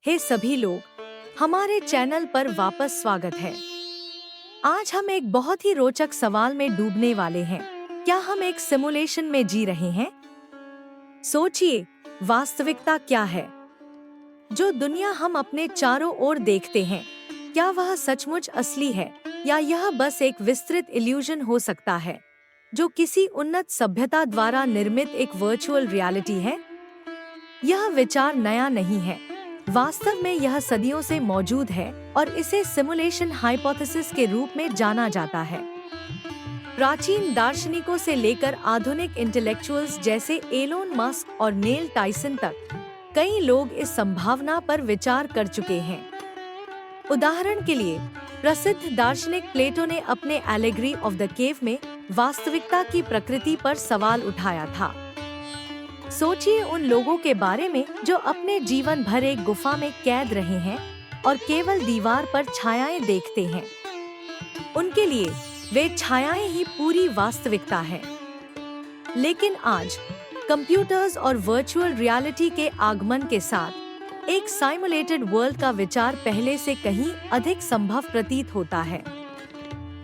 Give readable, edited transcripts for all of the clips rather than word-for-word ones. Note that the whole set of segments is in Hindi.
हे सभी लोग, हमारे चैनल पर वापस स्वागत है। आज हम एक बहुत ही रोचक सवाल में डूबने वाले हैं। क्या हम एक सिमुलेशन में जी रहे हैं? सोचिए, वास्तविकता क्या है? जो दुनिया हम अपने चारों ओर देखते हैं, क्या वह सचमुच असली है या यह बस एक विस्तृत इल्यूजन हो सकता है, जो किसी उन्नत सभ्यता द्वारा निर्मित एक वर्चुअल रियलिटी है? यह विचार नया नहीं है। वास्तव में यह सदियों से मौजूद है और इसे सिमुलेशन हाइपोथेसिस के रूप में जाना जाता है। प्राचीन दार्शनिकों से लेकर आधुनिक इंटेलेक्चुअल्स जैसे एलोन मस्क और नेल टाइसन तक कई लोग इस संभावना पर विचार कर चुके हैं। उदाहरण के लिए, प्रसिद्ध दार्शनिक प्लेटो ने अपने एलेगरी ऑफ द केव में वास्तविकता की प्रकृति पर सवाल उठाया था। सोचिए उन लोगों के बारे में जो अपने जीवन भर एक गुफा में कैद रहे हैं और केवल दीवार पर छायाएं देखते हैं। उनके लिए वे छायाएं ही पूरी वास्तविकता है। लेकिन आज कंप्यूटर्स और वर्चुअल रियलिटी के आगमन के साथ एक साइमुलेटेड वर्ल्ड का विचार पहले से कहीं अधिक संभव प्रतीत होता है।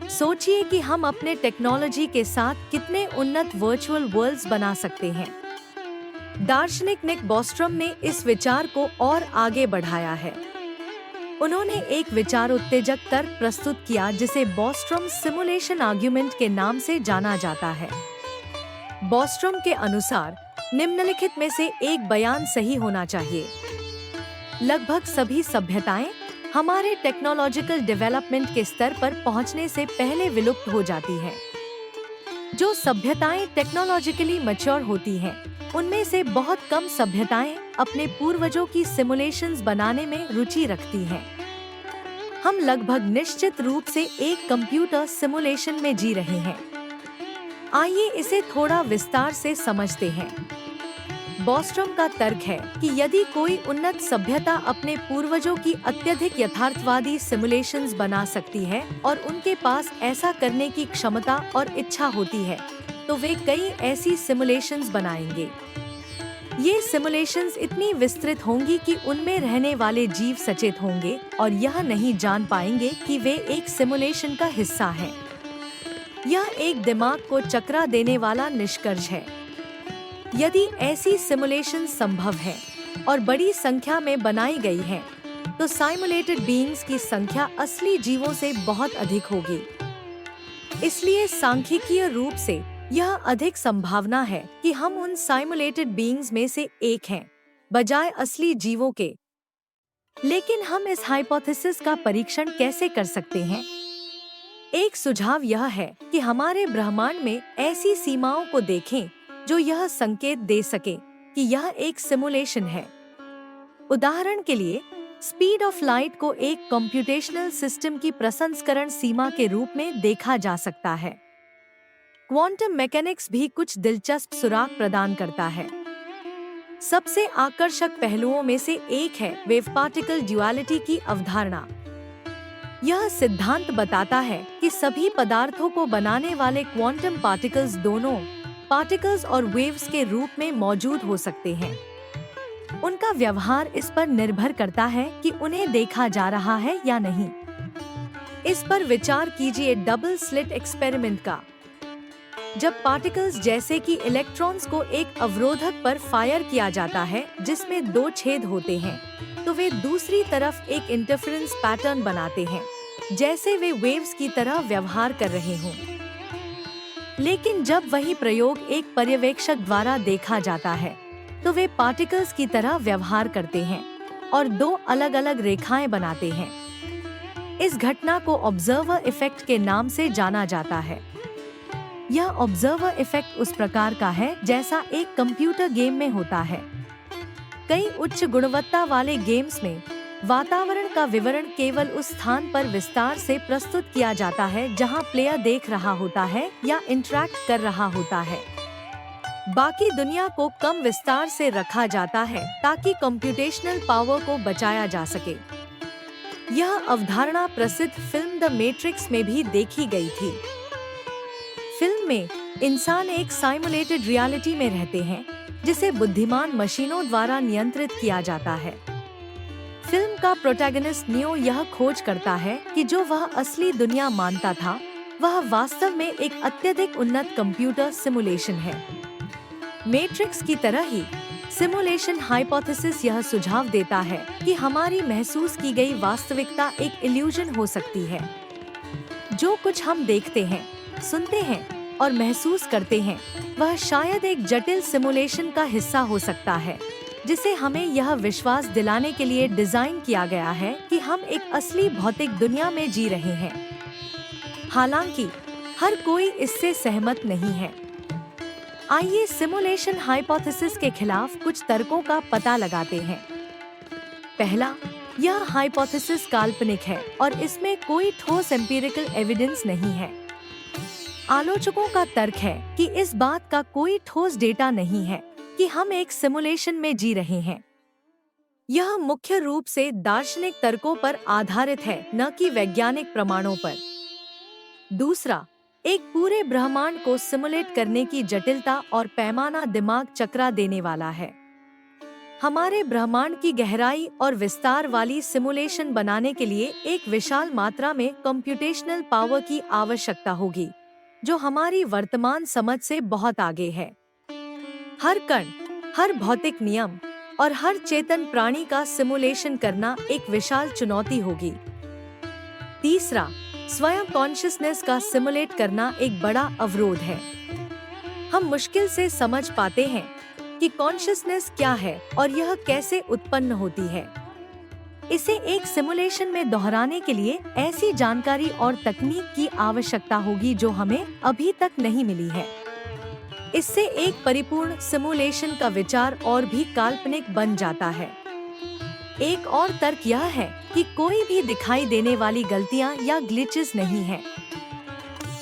सोचिए कि हम अपने टेक्नोलॉजी के साथ कितने उन्नत वर्चुअल वर्ल्ड्स बना सकते हैं। दार्शनिक निक बॉस्ट्रम ने इस विचार को और आगे बढ़ाया है। उन्होंने एक विचार उत्तेजक तर्क प्रस्तुत किया जिसे बॉस्ट्रम सिमुलेशन आर्ग्यूमेंट के नाम से जाना जाता है। बॉस्ट्रम के अनुसार निम्नलिखित में से एक बयान सही होना चाहिए। लगभग सभी सभ्यताएं हमारे टेक्नोलॉजिकल डेवलपमेंट के स्तर पर पहुंचने से पहले विलुप्त हो जाती हैं। जो सभ्यताएं टेक्नोलॉजिकली मैच्योर होती हैं, उनमें से बहुत कम सभ्यताएं अपने पूर्वजों की सिमुलेशंस बनाने में रुचि रखती हैं। हम लगभग निश्चित रूप से एक कंप्यूटर सिमुलेशन में जी रहे हैं। आइए इसे थोड़ा विस्तार से समझते हैं। बॉस्ट्रम का तर्क है कि यदि कोई उन्नत सभ्यता अपने पूर्वजों की अत्यधिक यथार्थवादी सिमुलेशंस बना सकती है और उनके पास ऐसा करने की क्षमता और इच्छा होती है, तो वे कई ऐसी सिमुलेशंस बनाएंगे। ये सिमुलेशंस इतनी विस्तृत होंगी कि उनमें रहने वाले जीव सचेत होंगे और यह नहीं जान पाएंगे कि वे एक सिमुलेशन का हिस्सा हैं। यह एक दिमाग को चकरा देने वाला निष्कर्ष है। यदि ऐसी सिमुलेशन संभव है और बड़ी संख्या में बनाई गई है, तो साइमुलेटेड बीइंग्स की संख्या असली जीवों से बहुत अधिक होगी। इसलिए सांख्यिकीय रूप से यह अधिक संभावना है कि हम उन साइमुलेटेड बीइंग्स में से एक हैं, बजाय असली जीवों के। लेकिन हम इस हाइपोथेसिस का परीक्षण कैसे कर सकते हैं? एक सुझाव यह है कि हमारे ब्रह्मांड में ऐसी सीमाओं को देखें जो यह संकेत दे सके कि यह एक सिमुलेशन है। उदाहरण के लिए, स्पीड ऑफ लाइट को एक कंप्यूटेशनल सिस्टम की प्रसंस्करण सीमा के रूप में देखा जा सकता है। क्वांटम मैकेनिक्स भी कुछ दिलचस्प सुराग प्रदान करता है। सबसे आकर्षक पहलुओं में से एक है वेव पार्टिकल ड्युअलिटी की अवधारणा। यह सिद्धांत बताता है कि सभी पदार्थों को बनाने वाले क्वांटम पार्टिकल्स दोनों पार्टिकल्स और वेव्स के रूप में मौजूद हो सकते हैं। उनका व्यवहार इस पर निर्भर करता है कि उन्हें देखा जा रहा है या नहीं। इस पर विचार कीजिए डबल स्लिट एक्सपेरिमेंट का। जब पार्टिकल्स जैसे कि इलेक्ट्रॉन्स को एक अवरोधक पर फायर किया जाता है जिसमें दो छेद होते हैं, तो वे दूसरी तरफ एक इंटरफेरेंस पैटर्न बनाते हैं, जैसे वे वेव्स की तरह व्यवहार कर रहे हों। लेकिन जब वही प्रयोग एक पर्यवेक्षक द्वारा देखा जाता है, तो वे पार्टिकल्स की तरह व्यवहार करते हैं और दो अलग-अलग रेखाएं बनाते हैं। इस घटना को ऑब्जर्वर इफेक्ट के नाम से जाना जाता है। यह ऑब्जर्वर इफेक्ट उस प्रकार का है जैसा एक कंप्यूटर गेम में होता है। कई उच्च गुणवत्ता वाले गेम्स में वातावरण का विवरण केवल उस स्थान पर विस्तार से प्रस्तुत किया जाता है जहां प्लेयर देख रहा होता है या इंटरैक्ट कर रहा होता है। बाकी दुनिया को कम विस्तार से रखा जाता है ताकि कंप्यूटेशनल पावर को बचाया जा सके। यह अवधारणा प्रसिद्ध फिल्म द मैट्रिक्स में भी देखी गई थी। फिल्म में इंसान एक साइमुलेटेड रियलिटी में रहते हैं जिसे बुद्धिमान मशीनों द्वारा नियंत्रित किया जाता है। फिल्म का प्रोटैगनिस्ट नियो यह खोज करता है कि जो वह असली दुनिया मानता था वह वास्तव में एक अत्यधिक उन्नत कंप्यूटर सिमुलेशन है। मैट्रिक्स की तरह ही सिमुलेशन हाइपोथेसिस यह सुझाव देता है कि हमारी महसूस की गई वास्तविकता एक इल्यूजन हो सकती है। जो कुछ हम देखते हैं, सुनते हैं और महसूस करते हैं वह शायद एक जटिल सिमुलेशन का हिस्सा हो सकता है, जिसे हमें यह विश्वास दिलाने के लिए डिजाइन किया गया है कि हम एक असली भौतिक दुनिया में जी रहे हैं। हालांकि हर कोई इससे सहमत नहीं है। आइए सिमुलेशन हाइपोथेसिस के खिलाफ कुछ तर्कों का पता लगाते हैं। पहला, यह हाइपोथेसिस काल्पनिक है और इसमें कोई ठोस एम्पिरिकल एविडेंस नहीं है। आलोचकों का तर्क है कि इस बात का कोई ठोस डेटा नहीं है कि हम एक सिमुलेशन में जी रहे हैं। यह मुख्य रूप से दार्शनिक तर्कों पर आधारित है, न कि वैज्ञानिक प्रमाणों पर। दूसरा, एक पूरे ब्रह्मांड को सिमुलेट करने की जटिलता और पैमाना दिमाग चकरा देने वाला है। हमारे ब्रह्मांड की गहराई और विस्तार वाली सिमुलेशन बनाने के लिए एक विशाल मात्रा में कंप्यूटेशनल पावर की आवश्यकता होगी, जो हमारी वर्तमान समझ से बहुत आगे है। हर कण, हर भौतिक नियम और हर चेतन प्राणी का सिमुलेशन करना एक विशाल चुनौती होगी। तीसरा, स्वयं कॉन्शियसनेस का सिमुलेट करना एक बड़ा अवरोध है। हम मुश्किल से समझ पाते हैं कि कॉन्शियसनेस क्या है और यह कैसे उत्पन्न होती है। इसे एक सिमुलेशन में दोहराने के लिए ऐसी जानकारी और तकनीक की आवश्यकता होगी जो हमें अभी तक नहीं मिली है। इससे एक परिपूर्ण सिमुलेशन का विचार और भी काल्पनिक बन जाता है। एक और तर्क यह है कि कोई भी दिखाई देने वाली गलतियां या ग्लिचेस नहीं है।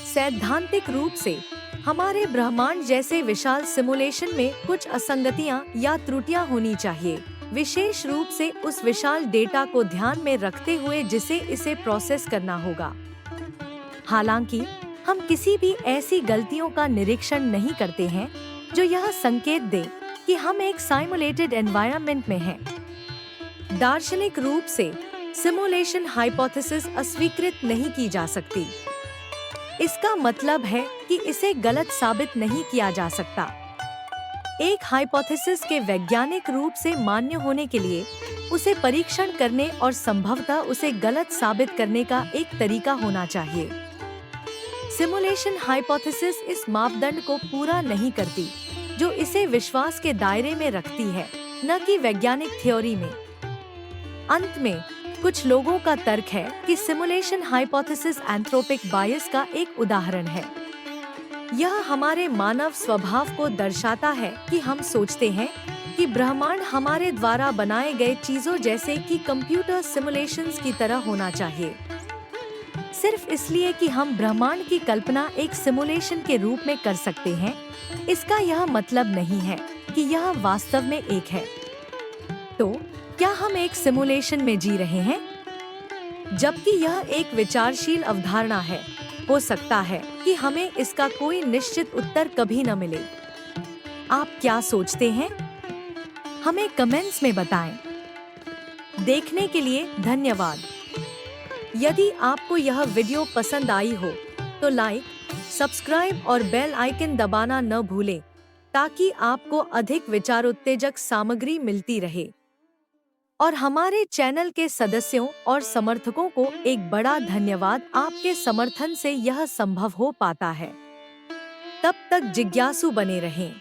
सैद्धांतिक रूप से हमारे ब्रह्मांड जैसे विशाल सिमुलेशन में कुछ असंगतियां या त्रुटियां होनी चाहिए, विशेष रूप से उस विशाल डेटा को ध्यान में रखते हुए जिसे इसे प्रोसेस करना होगा। हालांकि हम किसी भी ऐसी गलतियों का निरीक्षण नहीं करते हैं जो यह संकेत दे कि हम एक सिमुलेटेड एनवायरनमेंट में हैं। दार्शनिक रूप से सिमुलेशन हाइपोथेसिस अस्वीकृत नहीं की जा सकती। इसका मतलब है कि इसे गलत साबित नहीं किया जा सकता। एक हाइपोथेसिस के वैज्ञानिक रूप से मान्य होने के लिए उसे परीक्षण करने और संभवतः उसे गलत साबित करने का एक तरीका होना चाहिए। सिमुलेशन हाइपोथेसिस इस मापदंड को पूरा नहीं करती जो इसे विश्वास के दायरे में रखती है, न कि वैज्ञानिक थ्योरी में। अंत में कुछ लोगों का तर्क है कि सिमुलेशन हाइपोथेसिस एंथ्रोपिक बायस का एक उदाहरण है। यह हमारे मानव स्वभाव को दर्शाता है कि हम सोचते हैं कि ब्रह्मांड हमारे द्वारा बनाए गए चीजों जैसे कि कंप्यूटर सिमुलेशंस की तरह होना चाहिए। सिर्फ इसलिए कि हम ब्रह्मांड की कल्पना एक सिमुलेशन के रूप में कर सकते हैं, इसका यह मतलब नहीं है कि यह वास्तव में एक है। तो क्या हम एक सिमुलेशन में जी रहे हैं? जबकि यह एक विचारशील अवधारणा है, हो सकता है कि हमें इसका कोई निश्चित उत्तर कभी न मिले। आप क्या सोचते हैं? हमें कमेंट्स में बताएं। देखने के लिए धन्यवाद। यदि आपको यह वीडियो पसंद आई हो तो लाइक, सब्सक्राइब और बेल आइकन दबाना न भूलें ताकि आपको अधिक विचारोत्तेजक सामग्री मिलती रहे। और हमारे चैनल के सदस्यों और समर्थकों को एक बड़ा धन्यवाद, आपके समर्थन से यह संभव हो पाता है। तब तक जिज्ञासु बने रहें।